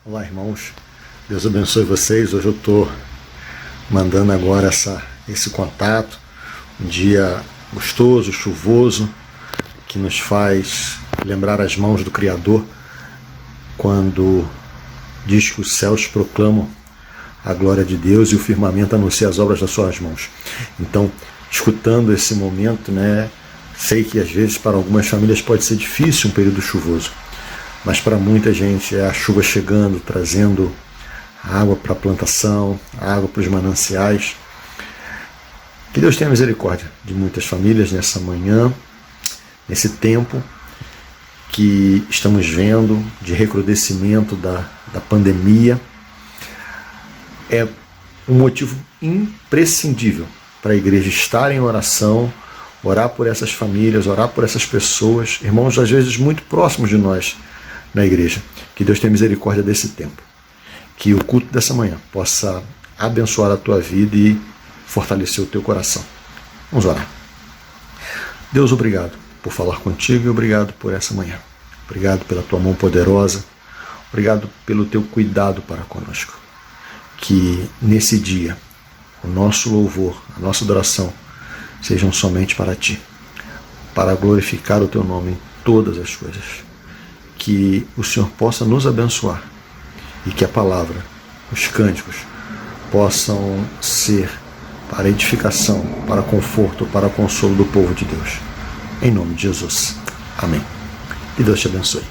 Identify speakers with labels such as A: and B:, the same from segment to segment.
A: Olá, irmãos. Deus abençoe vocês. Hoje eu estou mandando agora esse contato. Um dia gostoso, chuvoso, que nos faz lembrar as mãos do Criador quando diz que os céus proclamam a glória de Deus e o firmamento anuncia as obras das suas mãos. Então, escutando esse momento, sei que às vezes para algumas famílias pode ser difícil um período chuvoso, mas para muita gente é a chuva chegando, trazendo água para a plantação, água para os mananciais. Que Deus tenha misericórdia de muitas famílias nessa manhã, nesse tempo que estamos vendo de recrudescimento da pandemia. É um motivo imprescindível para a igreja estar em oração, orar por essas famílias, orar por essas pessoas, irmãos às vezes muito próximos de nós na igreja. Que Deus tenha misericórdia desse tempo. Que o culto dessa manhã possa abençoar a tua vida e fortalecer o teu coração. Vamos orar. Deus, obrigado por falar contigo e obrigado por essa manhã. Obrigado pela tua mão poderosa. Obrigado pelo teu cuidado para conosco. Que nesse dia o nosso louvor, a nossa adoração sejam somente para ti, para glorificar o teu nome em todas as coisas. Que o Senhor possa nos abençoar e que a palavra, os cânticos, possam ser para edificação, para conforto, para consolo do povo de Deus. Em nome de Jesus. Amém. Que Deus te abençoe.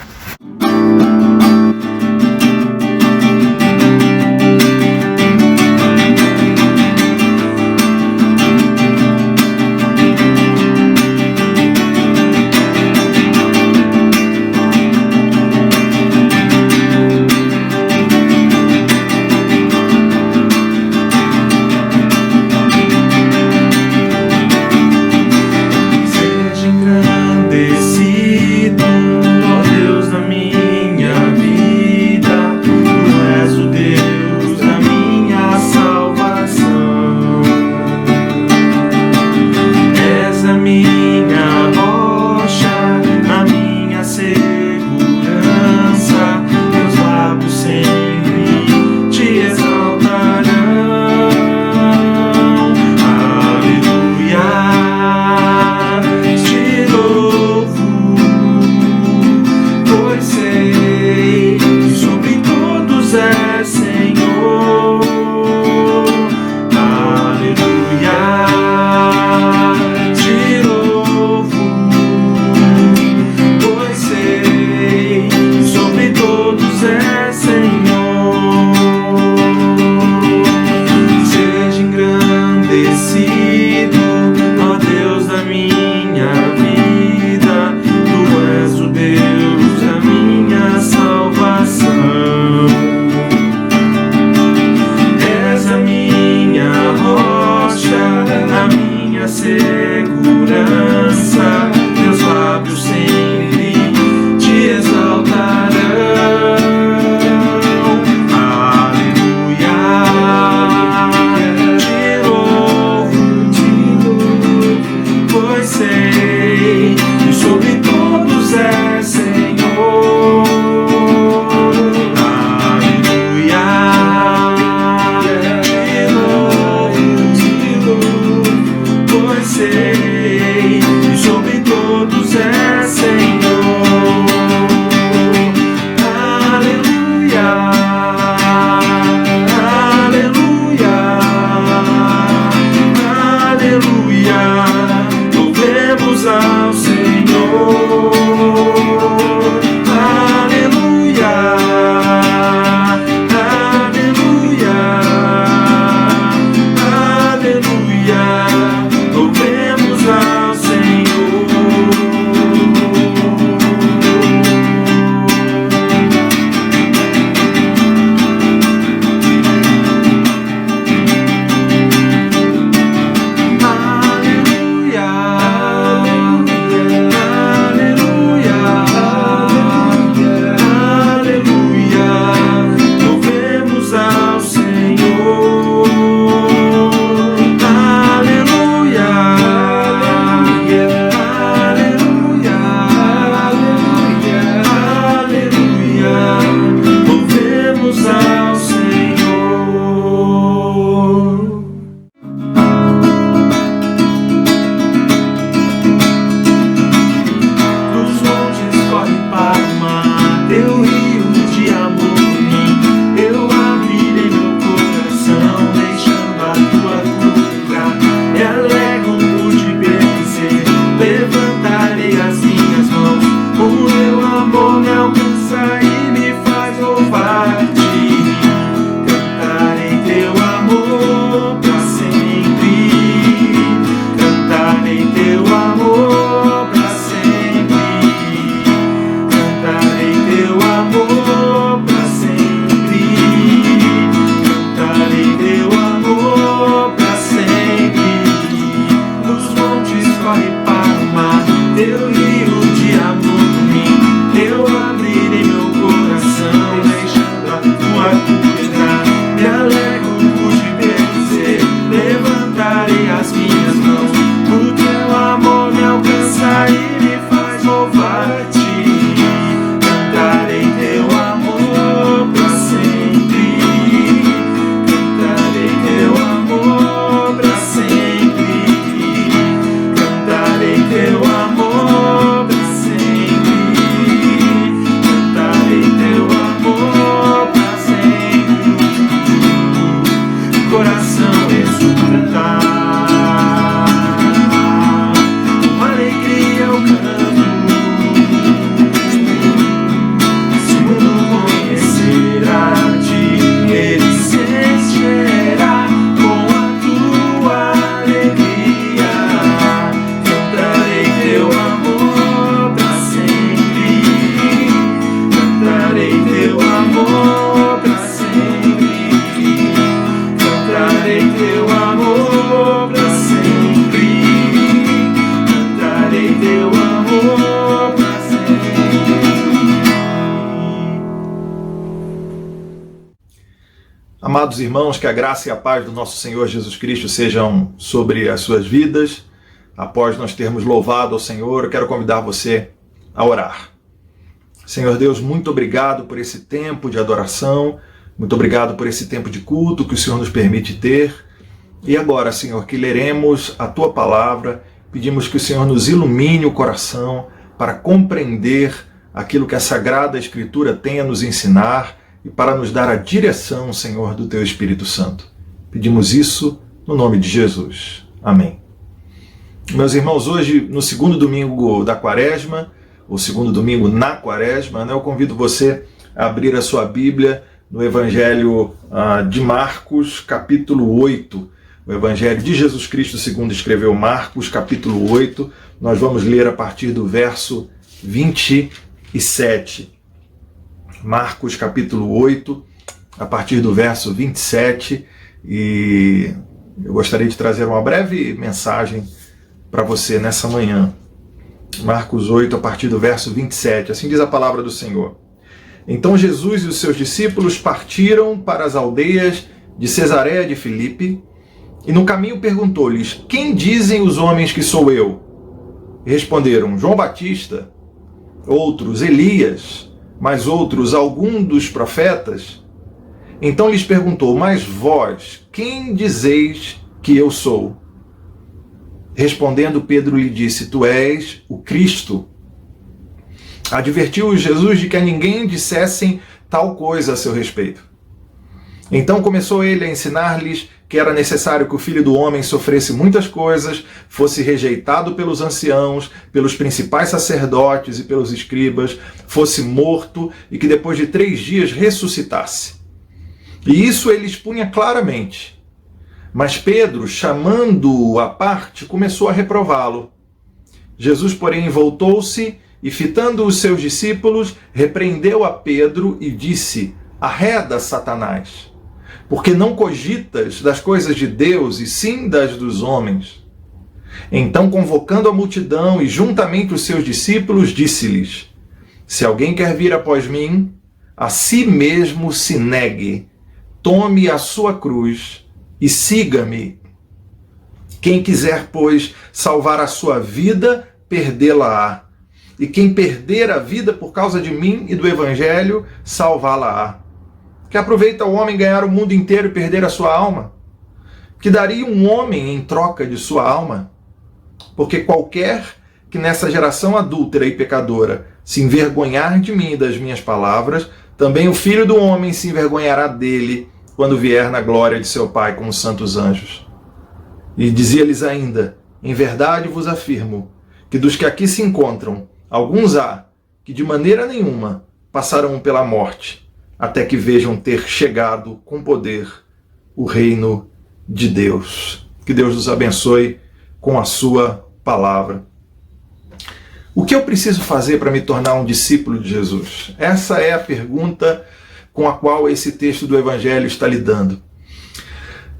B: Amados irmãos, que a graça e a paz do nosso Senhor Jesus Cristo sejam sobre as suas vidas. Após nós termos louvado ao Senhor, eu quero convidar você a orar. Senhor Deus, muito obrigado por esse tempo de adoração, muito obrigado por esse tempo de culto que o Senhor nos permite ter. E agora, Senhor, que leremos a Tua palavra, pedimos que o Senhor nos ilumine o coração para compreender aquilo que a Sagrada Escritura tem a nos ensinar e para nos dar a direção, Senhor, do Teu Espírito Santo. Pedimos isso no nome de Jesus. Amém. Meus irmãos, hoje, no segundo domingo da Quaresma, ou segundo domingo na Quaresma, eu convido você a abrir a sua Bíblia no Evangelho de Marcos, capítulo 8. O Evangelho de Jesus Cristo segundo escreveu Marcos, capítulo 8. Nós vamos ler a partir do verso 27. Marcos, capítulo 8, a partir do verso 27. E eu gostaria de trazer uma breve mensagem para você nessa manhã. Marcos 8, a partir do verso 27. Assim diz a palavra do Senhor. Então Jesus e os seus discípulos partiram para as aldeias de Cesareia de Filipe, e no caminho perguntou-lhes: quem dizem os homens que sou eu? E responderam: João Batista, outros Elias, mas outros algum dos profetas. Então lhes perguntou: mas vós, quem dizeis que eu sou? Respondendo, Pedro lhe disse: tu és o Cristo. Advertiu Jesus de que a ninguém dissessem tal coisa a seu respeito. Então começou ele a ensinar-lhes que era necessário que o Filho do Homem sofresse muitas coisas, fosse rejeitado pelos anciãos, pelos principais sacerdotes e pelos escribas, fosse morto e que depois de 3 dias ressuscitasse. E isso ele expunha claramente. Mas Pedro, chamando-o à parte, começou a reprová-lo. Jesus, porém, voltou-se e, fitando os seus discípulos, repreendeu a Pedro e disse: arreda, Satanás, porque não cogitas das coisas de Deus, e sim das dos homens. Então, convocando a multidão e juntamente os seus discípulos, disse-lhes: se alguém quer vir após mim, a si mesmo se negue, tome a sua cruz e siga-me. Quem quiser, pois, salvar a sua vida, perdê-la-á. E quem perder a vida por causa de mim e do Evangelho, salvá-la-á. Que aproveita o homem ganhar o mundo inteiro e perder a sua alma? Que daria um homem em troca de sua alma? Porque qualquer que nessa geração adúltera e pecadora se envergonhar de mim e das minhas palavras, também o Filho do Homem se envergonhará dele quando vier na glória de seu Pai com os santos anjos. E dizia-lhes ainda: em verdade vos afirmo que dos que aqui se encontram, alguns há que de maneira nenhuma passarão pela morte, até que vejam ter chegado com poder o reino de Deus. Que Deus nos abençoe com a sua palavra. O que eu preciso fazer para me tornar um discípulo de Jesus? Essa é a pergunta com a qual esse texto do Evangelho está lidando.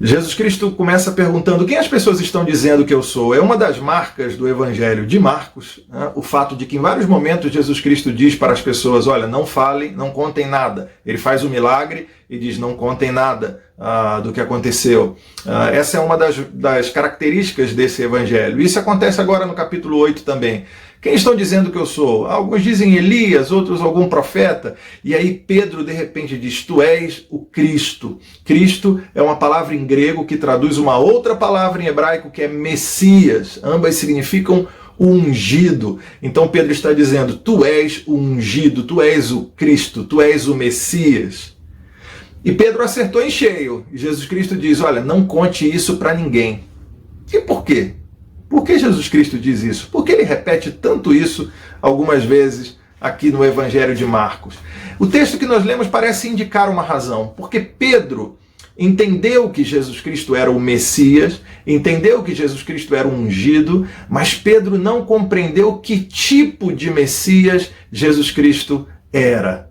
B: Jesus Cristo começa perguntando: quem as pessoas estão dizendo que eu sou? É uma das marcas do Evangelho de Marcos, o fato de que em vários momentos Jesus Cristo diz para as pessoas: olha, não falem, não contem nada. Ele faz o milagre e diz: não contem nada do que aconteceu. Essa é uma das características desse Evangelho. Isso acontece agora no capítulo 8 também. Quem estão dizendo que eu sou? Alguns dizem Elias, outros algum profeta. E aí Pedro de repente diz: tu és o Cristo. Cristo é uma palavra em grego que traduz uma outra palavra em hebraico que é Messias. Ambas significam o ungido. Então Pedro está dizendo: tu és o ungido, tu és o Cristo, tu és o Messias. E Pedro acertou em cheio. E Jesus Cristo diz: olha, não conte isso para ninguém. E por quê? Por que Jesus Cristo diz isso? Por que ele repete tanto isso algumas vezes aqui no Evangelho de Marcos? O texto que nós lemos parece indicar uma razão. Porque Pedro entendeu que Jesus Cristo era o Messias, entendeu que Jesus Cristo era o ungido, mas Pedro não compreendeu que tipo de Messias Jesus Cristo era.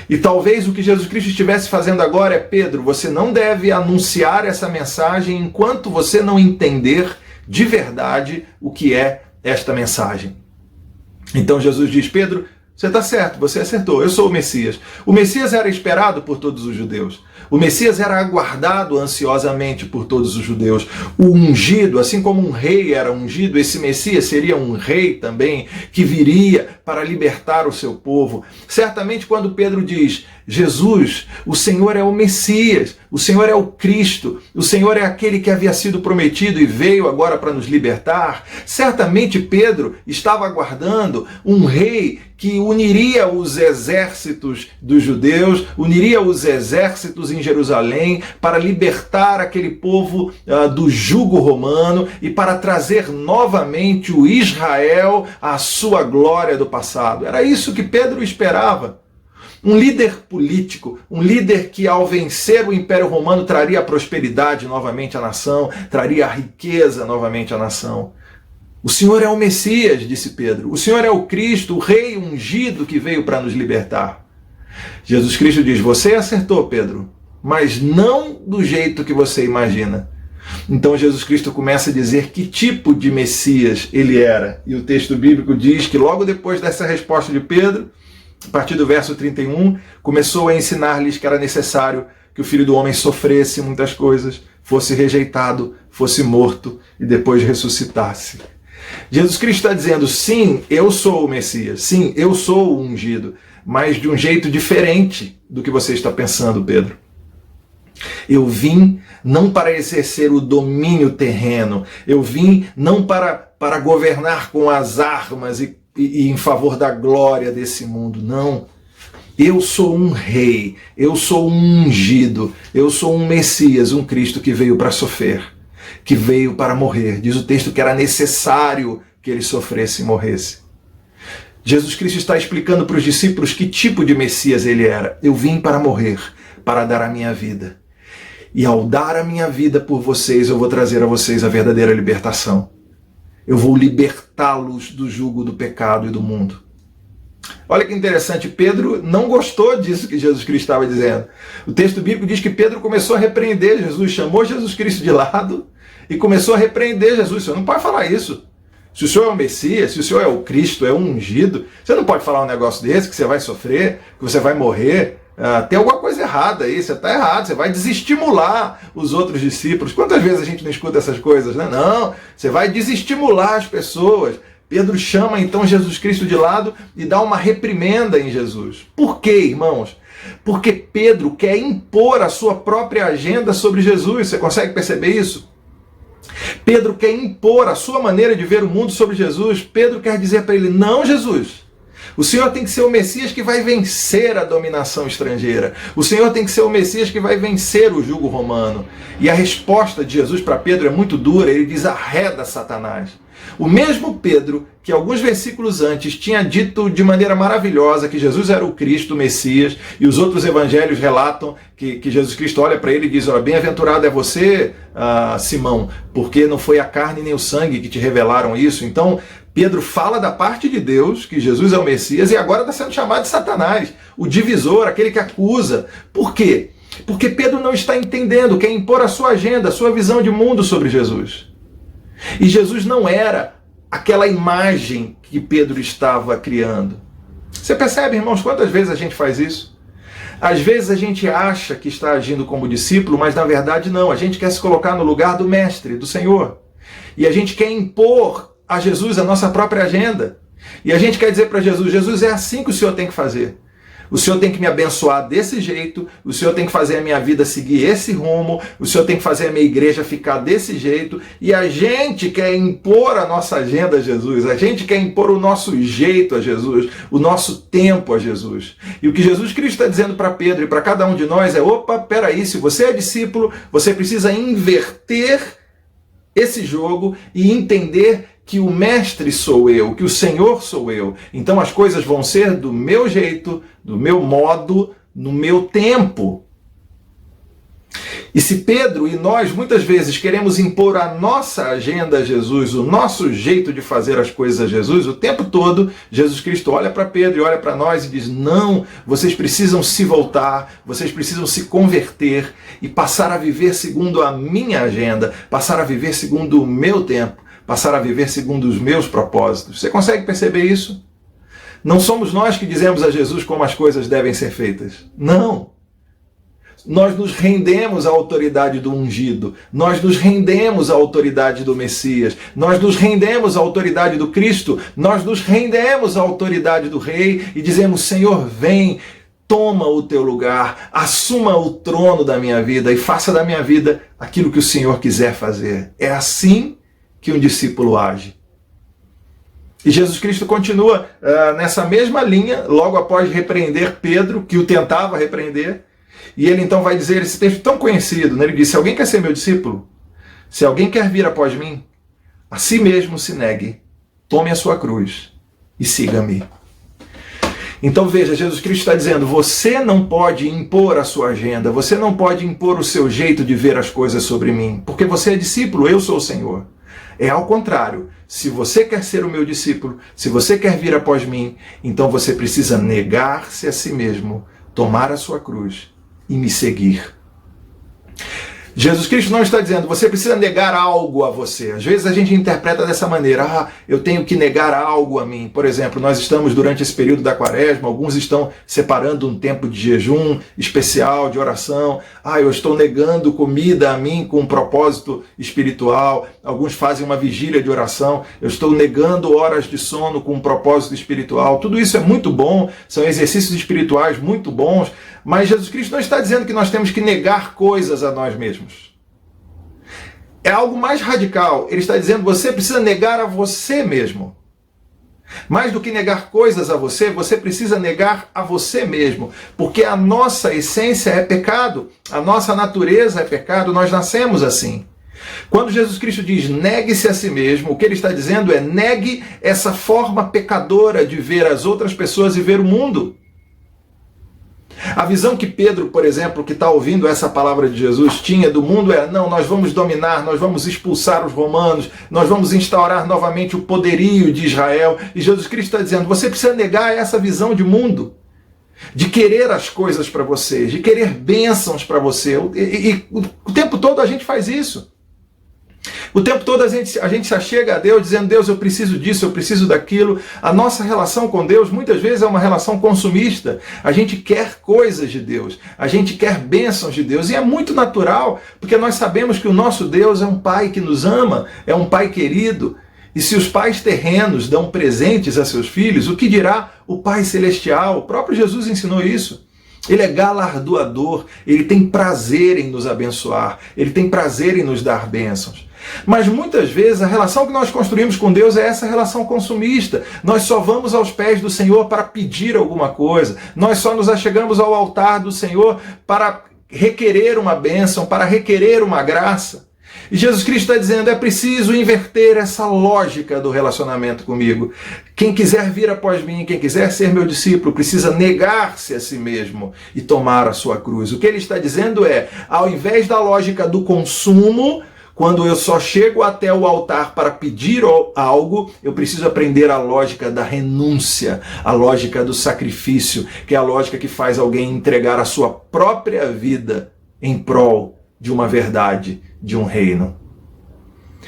B: E talvez o que Jesus Cristo estivesse fazendo agora é: Pedro, você não deve anunciar essa mensagem enquanto você não entender de verdade o que é esta mensagem. Então Jesus diz: Pedro, você está certo, você acertou, eu sou o Messias. O Messias era esperado por todos os judeus. O Messias era aguardado ansiosamente por todos os judeus. O ungido, assim como um rei era ungido, esse Messias seria um rei também, que viria para libertar o seu povo. Certamente quando Pedro diz, Jesus, o Senhor é o Messias, o Senhor é o Cristo, o Senhor é aquele que havia sido prometido e veio agora para nos libertar, certamente Pedro estava aguardando um rei que uniria os exércitos dos judeus, uniria os exércitos em Jerusalém para libertar aquele povo do jugo romano e para trazer novamente o Israel à sua glória do passado. Era isso que Pedro esperava. Um líder político, um líder que ao vencer o Império Romano traria a prosperidade novamente à nação, traria a riqueza novamente à nação. O Senhor é o Messias, disse Pedro. O Senhor é o Cristo, o Rei ungido que veio para nos libertar. Jesus Cristo diz, você acertou, Pedro, mas não do jeito que você imagina. Então Jesus Cristo começa a dizer que tipo de Messias ele era. E o texto bíblico diz que logo depois dessa resposta de Pedro, a partir do verso 31, começou a ensinar-lhes que era necessário que o Filho do Homem sofresse muitas coisas, fosse rejeitado, fosse morto e depois ressuscitasse. Jesus Cristo está dizendo, sim, eu sou o Messias, sim, eu sou o ungido, mas de um jeito diferente do que você está pensando, Pedro. Eu vim não para exercer o domínio terreno, eu vim não para governar com as armas e em favor da glória desse mundo, não. Eu sou um rei, eu sou um ungido, eu sou um Messias, um Cristo que veio para sofrer, que veio para morrer. Diz o texto que era necessário que ele sofresse e morresse. Jesus Cristo está explicando para os discípulos que tipo de Messias ele era. Eu vim para morrer, para dar a minha vida. E ao dar a minha vida por vocês, eu vou trazer a vocês a verdadeira libertação. Eu vou libertá-los do jugo do pecado e do mundo. Olha que interessante, Pedro não gostou disso que Jesus Cristo estava dizendo. O texto bíblico diz que Pedro começou a repreender Jesus, chamou Jesus Cristo de lado e começou a repreender Jesus. Você não pode falar isso. Se o Senhor é o Messias, se o Senhor é o Cristo, é o ungido, você não pode falar um negócio desse, que você vai sofrer, que você vai morrer. Tem alguma coisa errada aí, você está errado, você vai desestimular os outros discípulos. Quantas vezes a gente não escuta essas coisas, né? Não, você vai desestimular as pessoas. Pedro chama então Jesus Cristo de lado e dá uma reprimenda em Jesus. Por quê, irmãos? Porque Pedro quer impor a sua própria agenda sobre Jesus. Você consegue perceber isso? Pedro quer impor a sua maneira de ver o mundo sobre Jesus. Pedro quer dizer para ele, não, Jesus, o Senhor tem que ser o Messias que vai vencer a dominação estrangeira. O Senhor tem que ser o Messias que vai vencer o jugo romano. E a resposta de Jesus para Pedro é muito dura. Ele diz, arreda Satanás. O mesmo Pedro, que alguns versículos antes tinha dito de maneira maravilhosa que Jesus era o Cristo, o Messias, e os outros evangelhos relatam que Jesus Cristo olha para ele e diz, bem-aventurado é você, Simão, porque não foi a carne nem o sangue que te revelaram isso. Então, Pedro fala da parte de Deus, que Jesus é o Messias, e agora está sendo chamado de Satanás, o divisor, aquele que acusa. Por quê? Porque Pedro não está entendendo, quer impor a sua agenda, a sua visão de mundo sobre Jesus. E Jesus não era aquela imagem que Pedro estava criando. Você percebe, irmãos, quantas vezes a gente faz isso? Às vezes a gente acha que está agindo como discípulo, mas na verdade não. A gente quer se colocar no lugar do mestre, do Senhor. E a gente quer impor a Jesus a nossa própria agenda. E a gente quer dizer para Jesus, Jesus, é assim que o Senhor tem que fazer. O Senhor tem que me abençoar desse jeito, o Senhor tem que fazer a minha vida seguir esse rumo, o Senhor tem que fazer a minha igreja ficar desse jeito, e a gente quer impor a nossa agenda a Jesus, a gente quer impor o nosso jeito a Jesus, o nosso tempo a Jesus. E o que Jesus Cristo está dizendo para Pedro e para cada um de nós é, opa, peraí, se você é discípulo, você precisa inverter esse jogo e entender que o mestre sou eu, que o Senhor sou eu. Então as coisas vão ser do meu jeito, do meu modo, no meu tempo. E se Pedro e nós muitas vezes queremos impor a nossa agenda a Jesus, o nosso jeito de fazer as coisas a Jesus, o tempo todo, Jesus Cristo olha para Pedro e olha para nós e diz, não, vocês precisam se voltar, vocês precisam se converter e passar a viver segundo a minha agenda, passar a viver segundo o meu tempo, passar a viver segundo os meus propósitos. Você consegue perceber isso? Não somos nós que dizemos a Jesus como as coisas devem ser feitas. Não. nós nos rendemos à autoridade do ungido, nós nos rendemos à autoridade do Messias, nós nos rendemos à autoridade do Cristo, nós nos rendemos à autoridade do Rei e dizemos: Senhor, vem, toma o teu lugar, assuma o trono da minha vida e faça da minha vida aquilo que o Senhor quiser fazer. É assim que um discípulo age. E Jesus Cristo continua nessa mesma linha, logo após repreender Pedro, que o tentava repreender, e ele então vai dizer esse texto tão conhecido, né? Ele diz: se alguém quer ser meu discípulo, se alguém quer vir após mim, a si mesmo se negue, tome a sua cruz e siga-me. Então veja, Jesus Cristo está dizendo: você não pode impor a sua agenda, você não pode impor o seu jeito de ver as coisas sobre mim, porque você é discípulo, eu sou o Senhor. É ao contrário, se você quer ser o meu discípulo, se você quer vir após mim, então você precisa negar-se a si mesmo, tomar a sua cruz e me seguir. Jesus Cristo não está dizendo: você precisa negar algo a você. Às vezes a gente interpreta dessa maneira: eu tenho que negar algo a mim. Por exemplo, nós estamos durante esse período da quaresma, alguns estão separando um tempo de jejum especial, de oração. Eu estou negando comida a mim com um propósito espiritual. Alguns fazem uma vigília de oração. Eu estou negando horas de sono com um propósito espiritual. Tudo isso é muito bom, são exercícios espirituais muito bons, mas Jesus Cristo não está dizendo que nós temos que negar coisas a nós mesmos. É algo mais radical. Ele está dizendo: você precisa negar a você mesmo. Mais do que negar coisas a você, você precisa negar a você mesmo. Porque a nossa essência é pecado. A nossa natureza é pecado. Nós nascemos assim. Quando Jesus Cristo diz negue-se a si mesmo, o que ele está dizendo é: negue essa forma pecadora de ver as outras pessoas e ver o mundo. A visão que Pedro, por exemplo, que está ouvindo essa palavra de Jesus, tinha do mundo é: não, nós vamos dominar, nós vamos expulsar os romanos, nós vamos instaurar novamente o poderio de Israel. E Jesus Cristo está dizendo: você precisa negar essa visão de mundo, de querer as coisas para você, de querer bênçãos para você. E o tempo todo a gente faz isso. O tempo todo a gente se achega a Deus dizendo: Deus, eu preciso disso, eu preciso daquilo. A nossa relação com Deus muitas vezes é uma relação consumista. A gente quer coisas de Deus, a gente quer bênçãos de Deus. E é muito natural, porque nós sabemos que o nosso Deus é um Pai que nos ama, é um Pai querido. E se os pais terrenos dão presentes a seus filhos, o que dirá o Pai Celestial? O próprio Jesus ensinou isso. Ele é galardoador, ele tem prazer em nos abençoar, ele tem prazer em nos dar bênçãos. Mas muitas vezes a relação que nós construímos com Deus é essa relação consumista. Nós só vamos aos pés do Senhor para pedir alguma coisa. Nós só nos achegamos ao altar do Senhor para requerer uma bênção, para requerer uma graça. E Jesus Cristo está dizendo: é preciso inverter essa lógica do relacionamento comigo. Quem quiser vir após mim, quem quiser ser meu discípulo, precisa negar-se a si mesmo e tomar a sua cruz. O que ele está dizendo é: ao invés da lógica do consumo, quando eu só chego até o altar para pedir algo, eu preciso aprender a lógica da renúncia, a lógica do sacrifício, que é a lógica que faz alguém entregar a sua própria vida em prol de uma verdade, de um reino.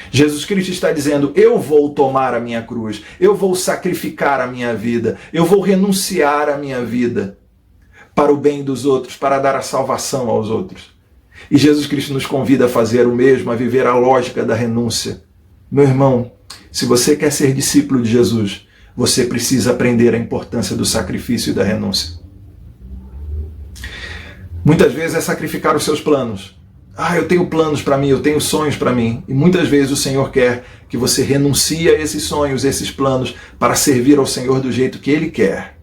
B: Jesus Cristo está dizendo: eu vou tomar a minha cruz, eu vou sacrificar a minha vida, eu vou renunciar a minha vida para o bem dos outros, para dar a salvação aos outros. E Jesus Cristo nos convida a fazer o mesmo, a viver a lógica da renúncia. Meu irmão, se você quer ser discípulo de Jesus, você precisa aprender a importância do sacrifício e da renúncia. Muitas vezes é sacrificar os seus planos. Eu tenho planos para mim, eu tenho sonhos para mim. E muitas vezes o Senhor quer que você renuncie a esses sonhos, esses planos, para servir ao Senhor do jeito que Ele quer.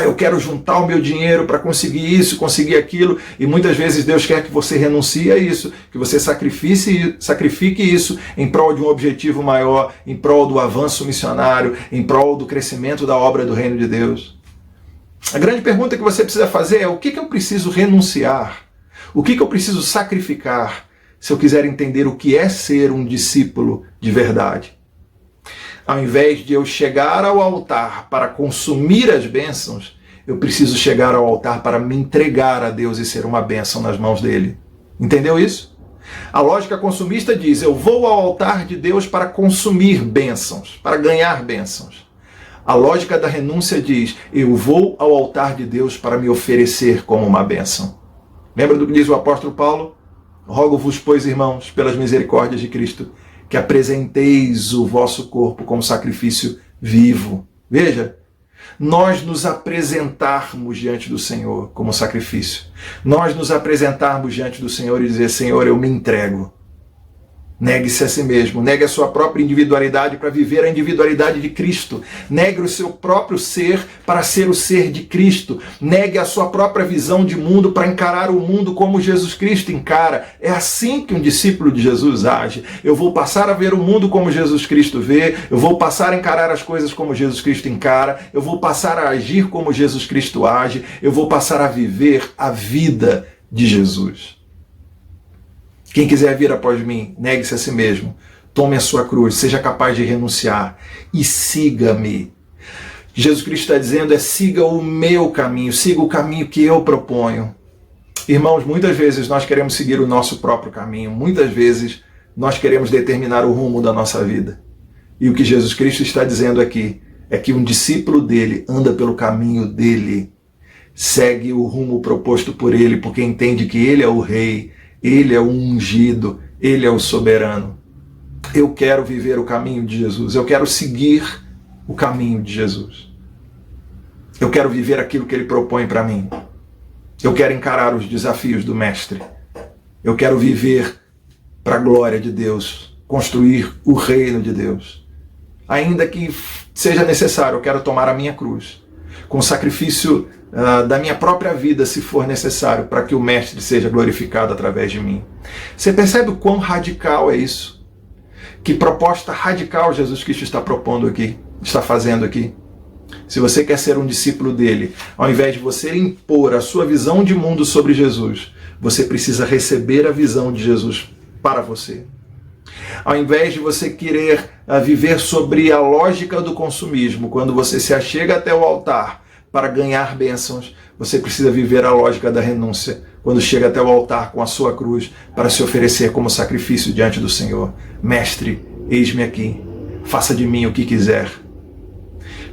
B: Eu quero juntar o meu dinheiro para conseguir isso, conseguir aquilo. E muitas vezes Deus quer que você renuncie a isso, que você sacrifique isso em prol de um objetivo maior, em prol do avanço missionário, em prol do crescimento da obra do reino de Deus. A grande pergunta que você precisa fazer é: o que eu preciso renunciar? O que eu preciso sacrificar se eu quiser entender o que é ser um discípulo de verdade? Ao invés de eu chegar ao altar para consumir as bênçãos, eu preciso chegar ao altar para me entregar a Deus e ser uma bênção nas mãos dele. Entendeu isso? A lógica consumista diz: eu vou ao altar de Deus para consumir bênçãos, para ganhar bênçãos. A lógica da renúncia diz: eu vou ao altar de Deus para me oferecer como uma bênção. Lembra do que diz o apóstolo Paulo? Rogo-vos, pois, irmãos, pelas misericórdias de Cristo, que apresenteis o vosso corpo como sacrifício vivo. Veja, nós nos apresentarmos diante do Senhor como sacrifício. Nós nos apresentarmos diante do Senhor e dizer, Senhor, eu me entrego. Negue-se a si mesmo, negue a sua própria individualidade para viver a individualidade de Cristo. Negue o seu próprio ser para ser o ser de Cristo. Negue a sua própria visão de mundo para encarar o mundo como Jesus Cristo encara. É assim que um discípulo de Jesus age. Eu vou passar a ver o mundo como Jesus Cristo vê, eu vou passar a encarar as coisas como Jesus Cristo encara, eu vou passar a agir como Jesus Cristo age, eu vou passar a viver a vida de Jesus. Quem quiser vir após mim, negue-se a si mesmo, tome a sua cruz, seja capaz de renunciar e siga-me. Jesus Cristo está dizendo siga o meu caminho, siga o caminho que eu proponho. Irmãos, muitas vezes nós queremos seguir o nosso próprio caminho, muitas vezes nós queremos determinar o rumo da nossa vida. E o que Jesus Cristo está dizendo aqui é que um discípulo dele anda pelo caminho dele, segue o rumo proposto por ele, porque entende que ele é o rei, ele é o ungido, ele é o soberano. Eu quero viver o caminho de Jesus, eu quero seguir o caminho de Jesus. Eu quero viver aquilo que ele propõe para mim. Eu quero encarar os desafios do Mestre. Eu quero viver para a glória de Deus, construir o reino de Deus. Ainda que seja necessário, eu quero tomar a minha cruz, com o sacrifício da minha própria vida, se for necessário, para que o Mestre seja glorificado através de mim. Você percebe o quão radical é isso? Que proposta radical Jesus Cristo está propondo aqui, está fazendo aqui? Se você quer ser um discípulo dele, ao invés de você impor a sua visão de mundo sobre Jesus, você precisa receber a visão de Jesus para você. Ao invés de você querer viver sobre a lógica do consumismo, quando você se achega até o altar para ganhar bênçãos, você precisa viver a lógica da renúncia, quando chega até o altar com a sua cruz, para se oferecer como sacrifício diante do Senhor. Mestre, eis-me aqui, faça de mim o que quiser.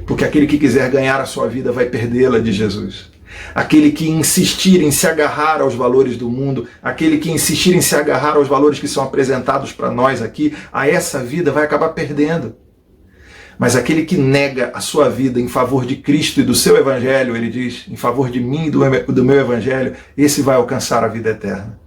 B: Porque aquele que quiser ganhar a sua vida vai perdê-la de Jesus. Aquele que insistir em se agarrar aos valores do mundo, aquele que insistir em se agarrar aos valores que são apresentados para nós aqui, a essa vida vai acabar perdendo. Mas aquele que nega a sua vida em favor de Cristo e do seu Evangelho, ele diz, em favor de mim e do meu Evangelho, esse vai alcançar a vida eterna.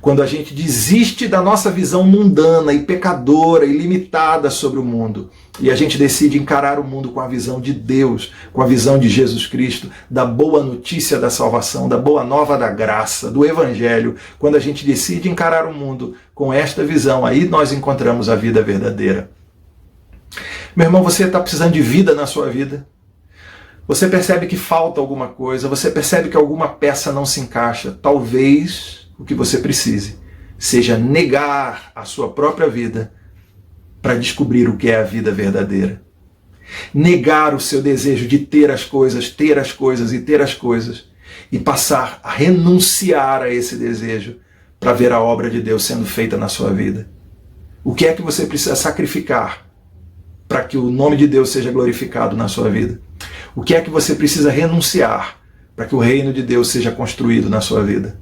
B: Quando a gente desiste da nossa visão mundana e pecadora e limitada sobre o mundo, e a gente decide encarar o mundo com a visão de Deus, com a visão de Jesus Cristo, da boa notícia da salvação, da boa nova da graça, do Evangelho, quando a gente decide encarar o mundo com esta visão, aí nós encontramos a vida verdadeira. Meu irmão, você está precisando de vida na sua vida? Você percebe que falta alguma coisa, você percebe que alguma peça não se encaixa. Talvez o que você precise seja negar a sua própria vida para descobrir o que é a vida verdadeira. Negar o seu desejo de ter as coisas e passar a renunciar a esse desejo para ver a obra de Deus sendo feita na sua vida. O que é que você precisa sacrificar para que o nome de Deus seja glorificado na sua vida? O que é que você precisa renunciar para que o reino de Deus seja construído na sua vida?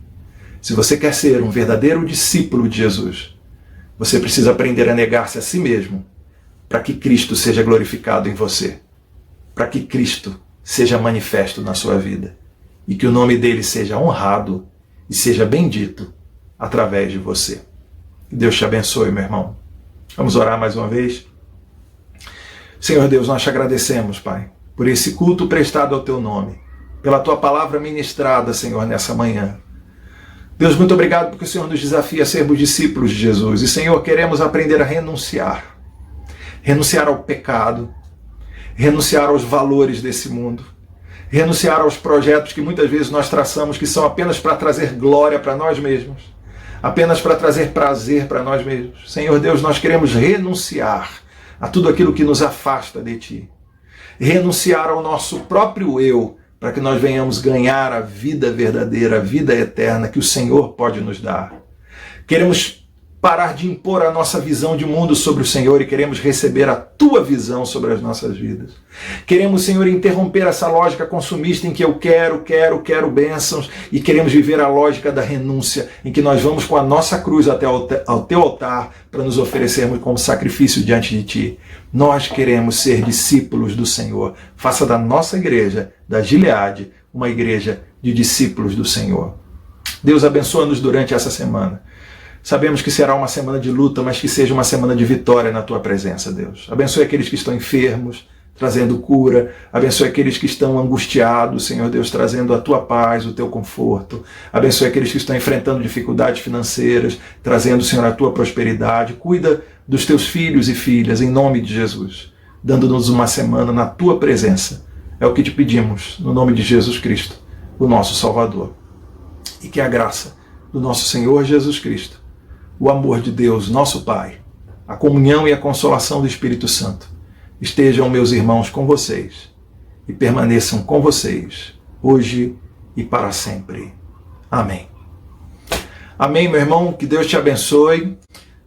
B: Se você quer ser um verdadeiro discípulo de Jesus, você precisa aprender a negar-se a si mesmo para que Cristo seja glorificado em você, para que Cristo seja manifesto na sua vida e que o nome dele seja honrado e seja bendito através de você. Que Deus te abençoe, meu irmão. Vamos orar mais uma vez? Senhor Deus, nós te agradecemos, Pai, por esse culto prestado ao teu nome, pela tua palavra ministrada, Senhor, nessa manhã. Deus, muito obrigado porque o Senhor nos desafia a sermos discípulos de Jesus. E, Senhor, queremos aprender a renunciar. Renunciar ao pecado, renunciar aos valores desse mundo, renunciar aos projetos que muitas vezes nós traçamos que são apenas para trazer glória para nós mesmos, apenas para trazer prazer para nós mesmos. Senhor Deus, nós queremos renunciar a tudo aquilo que nos afasta de Ti. Renunciar ao nosso próprio eu, para que nós venhamos ganhar a vida verdadeira, a vida eterna que o Senhor pode nos dar. Queremos parar de impor a nossa visão de mundo sobre o Senhor e queremos receber a tua visão sobre as nossas vidas. Queremos, Senhor, interromper essa lógica consumista em que eu quero bênçãos, e queremos viver a lógica da renúncia, em que nós vamos com a nossa cruz até ao teu altar para nos oferecermos como sacrifício diante de ti. Nós queremos ser discípulos do Senhor. Faça da nossa igreja, da Gileade, uma igreja de discípulos do Senhor. Deus abençoa-nos durante essa semana. Sabemos que será uma semana de luta, mas que seja uma semana de vitória na tua presença, Deus. Abençoe aqueles que estão enfermos, trazendo cura. Abençoe aqueles que estão angustiados, Senhor Deus, trazendo a tua paz, o teu conforto. Abençoe aqueles que estão enfrentando dificuldades financeiras, trazendo, Senhor, a tua prosperidade. Cuida dos teus filhos e filhas, em nome de Jesus, dando-nos uma semana na tua presença. É o que te pedimos, no nome de Jesus Cristo, o nosso Salvador. E que a graça do nosso Senhor Jesus Cristo, o amor de Deus, nosso Pai, a comunhão e a consolação do Espírito Santo estejam, meus irmãos, com vocês e permaneçam com vocês, hoje e para sempre. Amém. Amém, meu irmão, que Deus te abençoe.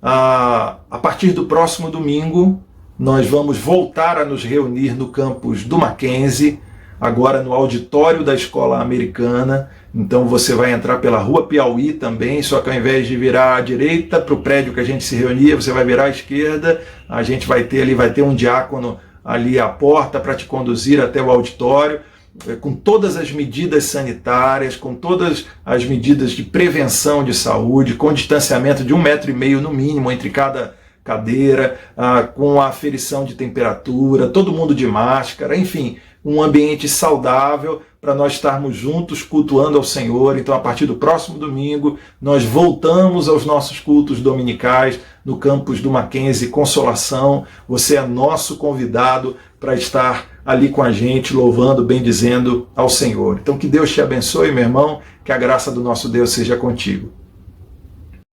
B: A partir do próximo domingo, nós vamos voltar a nos reunir no campus do Mackenzie, agora no auditório da Escola Americana. Então você vai entrar pela Rua Piauí também, só que ao invés de virar à direita para o prédio que a gente se reunia, você vai virar à esquerda. A gente vai ter um diácono ali à porta para te conduzir até o auditório, com todas as medidas sanitárias, com todas as medidas de prevenção de saúde, com distanciamento de 1,5 metro no mínimo entre cada cadeira, com a aferição de temperatura, todo mundo de máscara, enfim, um ambiente saudável para nós estarmos juntos cultuando ao Senhor. Então, a partir do próximo domingo, nós voltamos aos nossos cultos dominicais no campus do Mackenzie Consolação. Você é nosso convidado para estar ali com a gente, louvando, bendizendo ao Senhor. Então, que Deus te abençoe, meu irmão, que a graça do nosso Deus seja contigo.